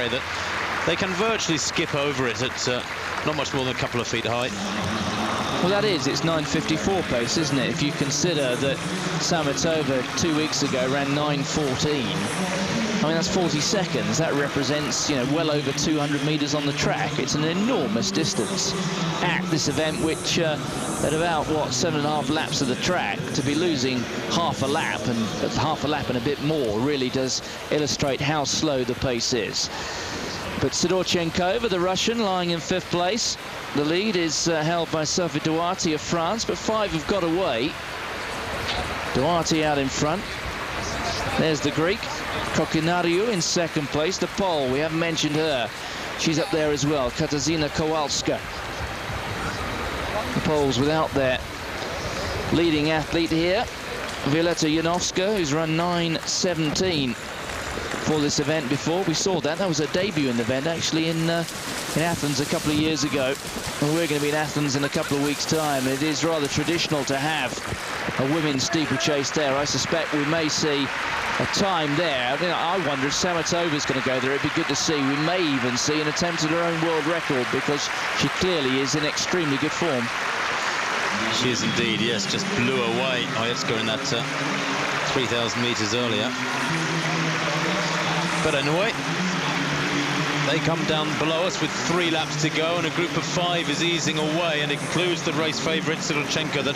that they can virtually skip over it at not much more than a couple of feet high. Well, that is, it's 9:54 pace, isn't it? If you consider that Sametova 2 weeks ago ran 9:14. I mean, that's 40 seconds. That represents, you know, well over 200 meters on the track. It's an enormous distance at this event, which at about, what, 7.5 laps of the track, to be losing half a lap and a bit more really does illustrate how slow the pace is. But Sidorchenkova, the Russian, lying in 5th place. The lead is held by Sophie Duarte of France, but 5 have got away. Duarte out in front. There's the Greek. Kokinariou in 2nd place. The Pole, we haven't mentioned her. She's up there as well. Katarzyna Kowalska. The Poles without their leading athlete here. Violetta Janowska, who's run 9:17 for this event before. We saw that. That was her debut in the event, actually, in Athens a couple of years ago. And we're going to be in Athens in a couple of weeks' time. It is rather traditional to have a women's steeplechase there. I suspect we may see a time there. You know, I wonder if Sametova's going to go there. It'd be good to see. We may even see an attempt at her own world record, because she clearly is in extremely good form. She is indeed, yes. Just blew away Oyetska in that 3,000 meters earlier. But anyway, they come down below us with 3 laps to go, and a group of 5 is easing away, and it includes the race favourite Sidorchenko that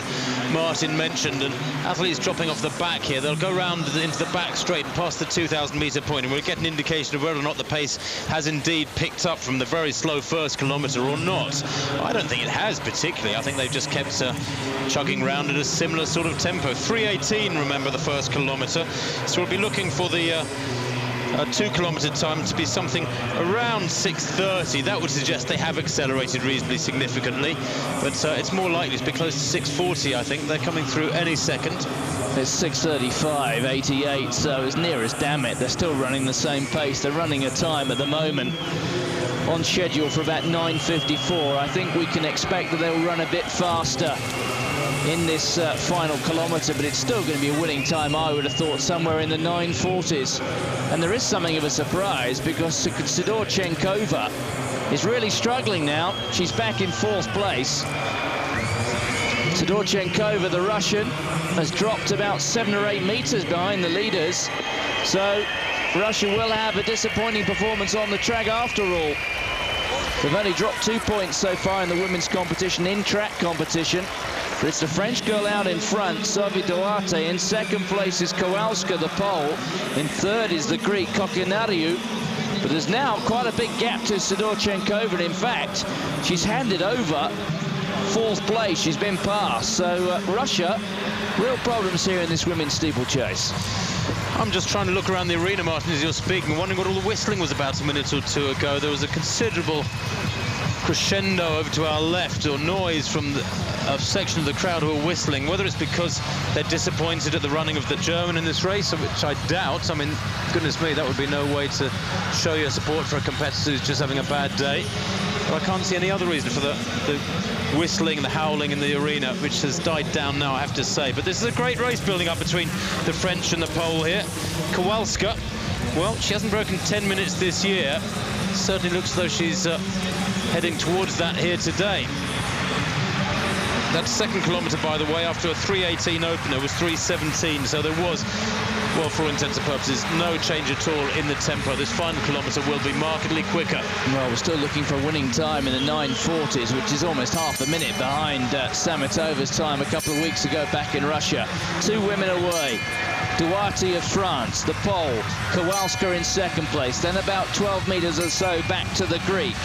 Martin mentioned. And athletes dropping off the back here, they'll go round into the back straight and past the 2,000 metre point, and we'll get an indication of whether or not the pace has indeed picked up from the very slow first kilometre or not. I don't think it has particularly. I think they've just kept chugging round at a similar sort of tempo. 3:18, remember, the first kilometre, so we'll be looking for the 2 kilometre time to be something around 6:30. That would suggest they have accelerated reasonably significantly, but it's more likely to be close to 6:40. I think they're coming through any second. It's 6:35.88, so as near as damn it, they're still running the same pace. They're running a time at the moment on schedule for about 9:54. I think we can expect that they'll run a bit faster in this final kilometre, but it's still going to be a winning time, I would have thought, somewhere in the 9:40s. And there is something of a surprise, because Sidorchenkova is really struggling now. She's back in 4th place. Sidorchenkova, the Russian, has dropped about 7 or 8 meters behind the leaders. So Russia will have a disappointing performance on the track after all. They've only dropped 2 points so far in the women's competition, in track competition. But it's the French girl out in front, Sophie Duarte. In 2nd place is Kowalska, the Pole. In 3rd is the Greek Kokinariou. But there's now quite a big gap to Sidorchenkova. In fact, she's handed over 4th place. She's been passed. So Russia, real problems here in this women's steeplechase. I'm just trying to look around the arena, Martin, as you're speaking, wondering what all the whistling was about a minute or 2 ago. There was a considerable crescendo over to our left, or noise from a section of the crowd who are whistling. Whether it's because they're disappointed at the running of the German in this race, which I doubt. I mean, goodness me, that would be no way to show your support for a competitor who's just having a bad day. But I can't see any other reason for the whistling, the howling in the arena, which has died down now, I have to say. But this is a great race building up between the French and the Pole here. Kowalska, well, she hasn't broken 10 minutes this year. Certainly looks as though she's heading towards that here today. That 2nd kilometre, by the way, after a 3:18 opener, was 3:17, so there was, well, for all intents and purposes, no change at all in the tempo. This final kilometre will be markedly quicker. Well, we're still looking for a winning time in the 9:40s, which is almost half a minute behind Sametova's time a couple of weeks ago back in Russia. 2 women away. Duarte of France, the Pole. Kowalska in 2nd place. Then about 12 meters or so back to the Greek.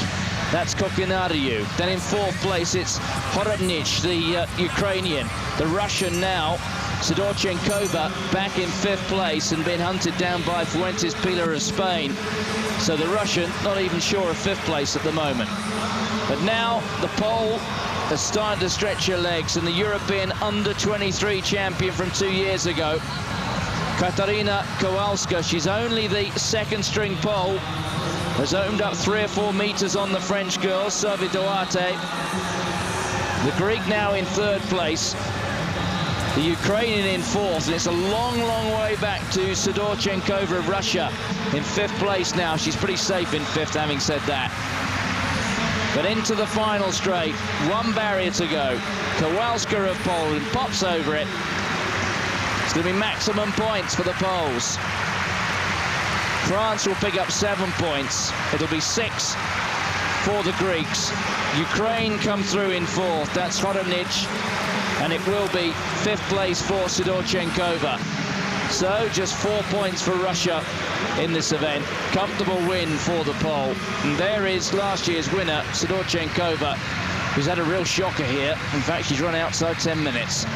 That's Kokinariou. Then in 4th place, it's Horobnich, the Ukrainian. The Russian now, Sidorchenkova, back in 5th place and been hunted down by Fuentes-Pila of Spain. So the Russian, not even sure of 5th place at the moment. But now the Pole has started to stretch her legs, and the European under-23 champion from 2 years ago, Katarzyna Kowalska, she's only the 2nd-string Pole, has opened up 3 or 4 meters on the French girl, Sophie Duarte. The Greek now in 3rd place. The Ukrainian in fourth, and it's a long, long way back to Sidorchenkova of Russia in fifth place now. She's pretty safe in fifth, having said that. But into the final straight, one barrier to go. Kowalska of Poland pops over it. It's going to be maximum points for the Poles. France will pick up 7 points. It'll be 6 for the Greeks. Ukraine come through in fourth. That's Hodonich. And it will be fifth place for Sidorchenkova. So just 4 points for Russia in this event. Comfortable win for the Pole. And there is last year's winner, Sidorchenkova, who's had a real shocker here. In fact, she's run outside 10 minutes.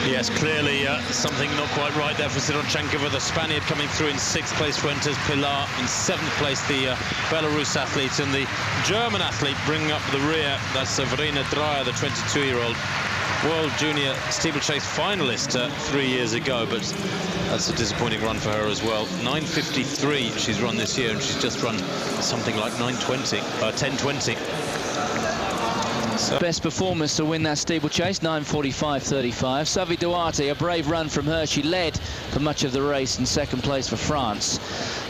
Yes, clearly something not quite right there for Sidorchenkova. The Spaniard coming through in sixth place, Fuentes-Pila in seventh place, the Belarus athlete, and the German athlete bringing up the rear. That's Verena Dreyer, the 22-year-old World Junior Steeplechase finalist 3 years ago, but that's a disappointing run for her as well. 9:53 she's run this year, and she's just run something like 10:20. So. Best performance to win that steeplechase, 9:45.35. Savi Duarte, a brave run from her. She led for much of the race in second place for France.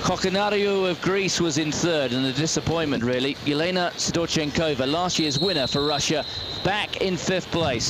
Kokonariou of Greece was in third, and a disappointment really. Yelena Sidorchenkova, last year's winner for Russia, back in fifth place.